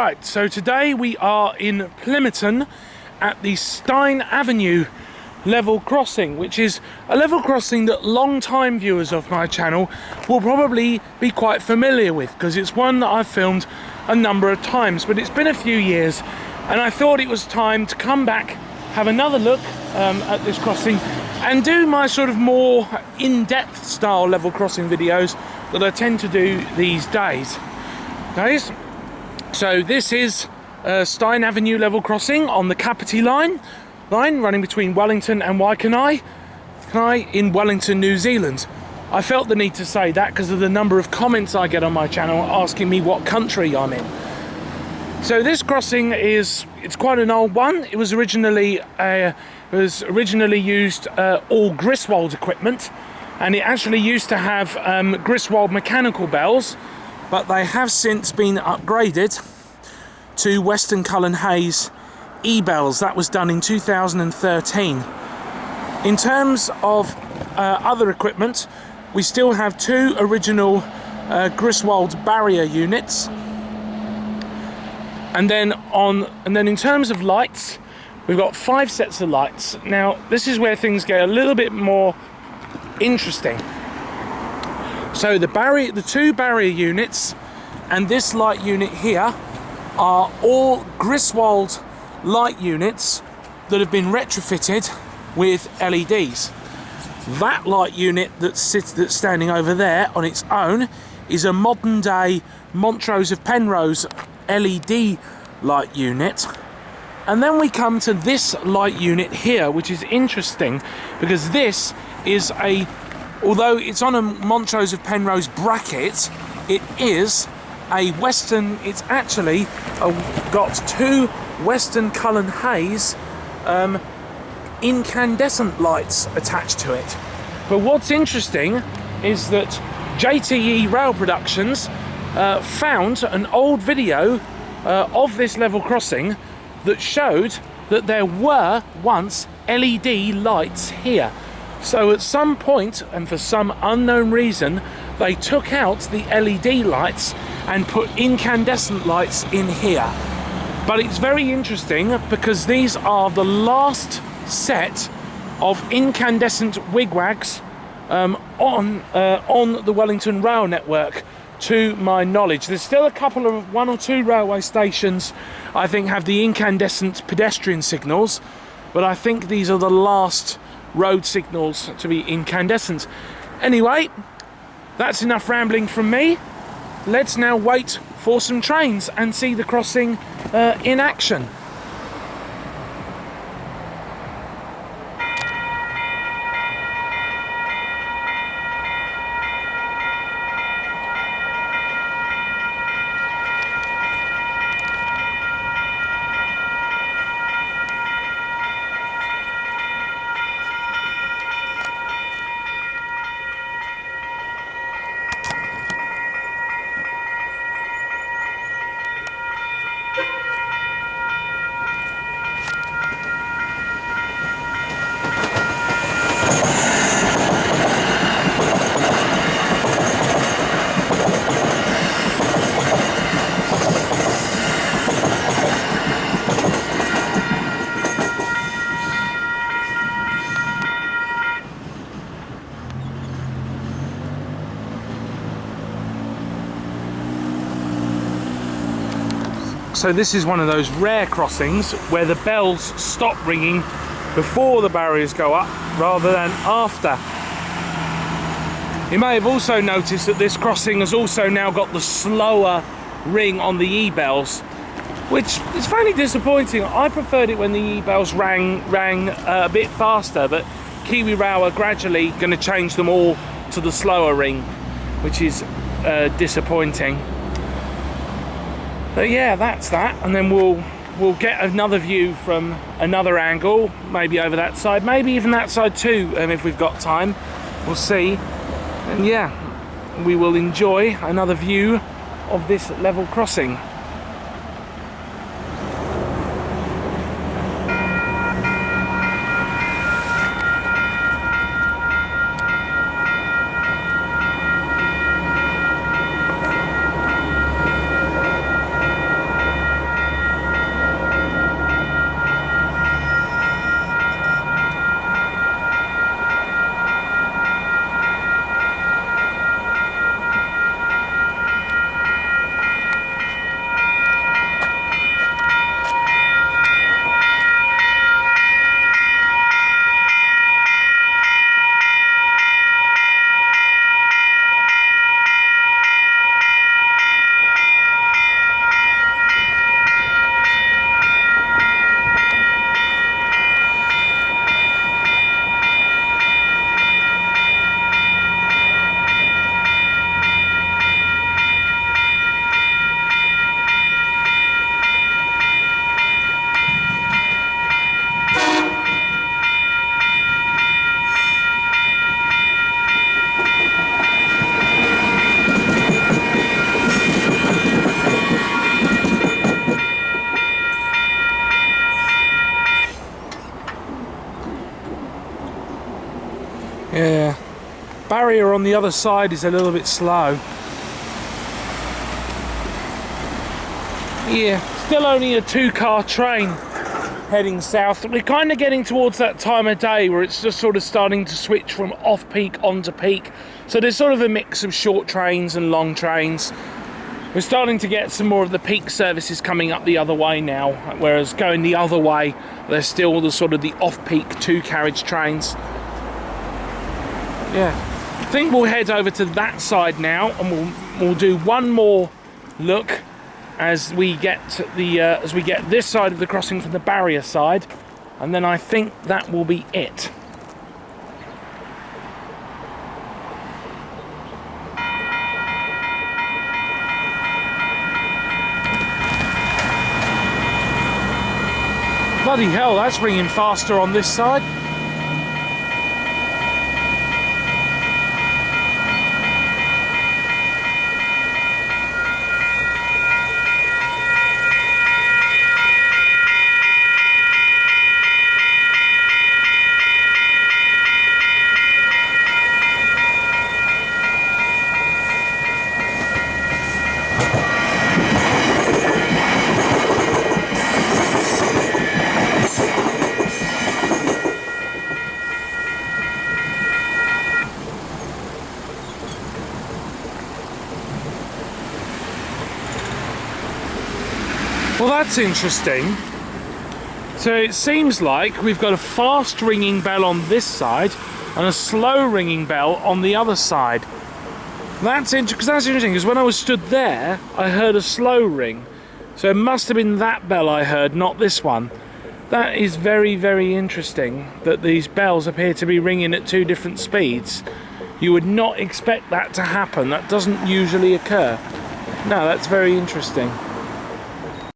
Right, so today we are in Plimmerton at the Steyne Avenue level crossing, which is a level crossing that long-time viewers of my channel will probably be quite familiar with, because it's one that I've filmed a number of times, but it's been a few years and I thought it was time to come back, have another look at this crossing and do my sort of more in-depth style level crossing videos that I tend to do these days. So this is Steyne Avenue level crossing on the Kapiti line running between Wellington and Waikanae in Wellington, New Zealand. I felt the need to say that because of the number of comments I get on my channel asking me what country I'm in. So this crossing it's quite an old one. It was originally used all Griswold equipment, and it actually used to have Griswold mechanical bells, but they have since been upgraded to Western Cullen Hayes e-bells. That was done in 2013. In terms of other equipment, we still have two original Griswold barrier units, and then in terms of lights, we've got 5 sets of lights. Now this is where things get a little bit more interesting. So the two barrier units and this light unit here are all Griswold light units that have been retrofitted with LEDs. That light unit that's standing over there on its own is a modern day Montrose of Penrose LED light unit. And then we come to this light unit here, which is interesting because this is although it's on a Montrose of Penrose bracket, it is a Western, it's actually got two Western Cullen Hayes incandescent lights attached to it. But what's interesting is that JTE Rail Productions found an old video of this level crossing that showed that there were once LED lights here. So at some point, and for some unknown reason, they took out the LED lights and put incandescent lights in here. But it's very interesting because these are the last set of incandescent wigwags on the Wellington rail network, to my knowledge. There's still a couple of 1 or 2 railway stations I think have the incandescent pedestrian signals, but I think these are the last road signals to be incandescent. Anyway, that's enough rambling from me. Let's now wait for some trains and see the crossing in action. So this is one of those rare crossings where the bells stop ringing before the barriers go up rather than after. You may have also noticed that this crossing has also now got the slower ring on the e-bells, which is fairly disappointing. I preferred it when the e-bells rang a bit faster, but Kiwi Rail are gradually going to change them all to the slower ring, which is disappointing. But yeah, that's that, and then we'll get another view from another angle, maybe over that side, maybe even that side too, if we've got time. We'll see. And yeah, we will enjoy another view of this level crossing. barrier on the other side is a little bit slow. Yeah, still only a 2-car train heading south. We're kind of getting towards that time of day where it's just sort of starting to switch from off-peak onto peak. So there's sort of a mix of short trains and long trains. We're starting to get some more of the peak services coming up the other way now, whereas going the other way, there's still the sort of the off-peak 2-carriage trains. Yeah, I think we'll head over to that side now, and we'll do one more look as we get this side of the crossing from the barrier side, and then I think that will be it. Bloody hell, that's ringing faster on this side. Well, that's interesting. So it seems like we've got a fast ringing bell on this side and a slow ringing bell on the other side. That's interesting, because when I was stood there, I heard a slow ring. So it must have been that bell I heard, not this one. That is very, very interesting that these bells appear to be ringing at 2 different speeds. You would not expect that to happen. That doesn't usually occur. No, that's very interesting.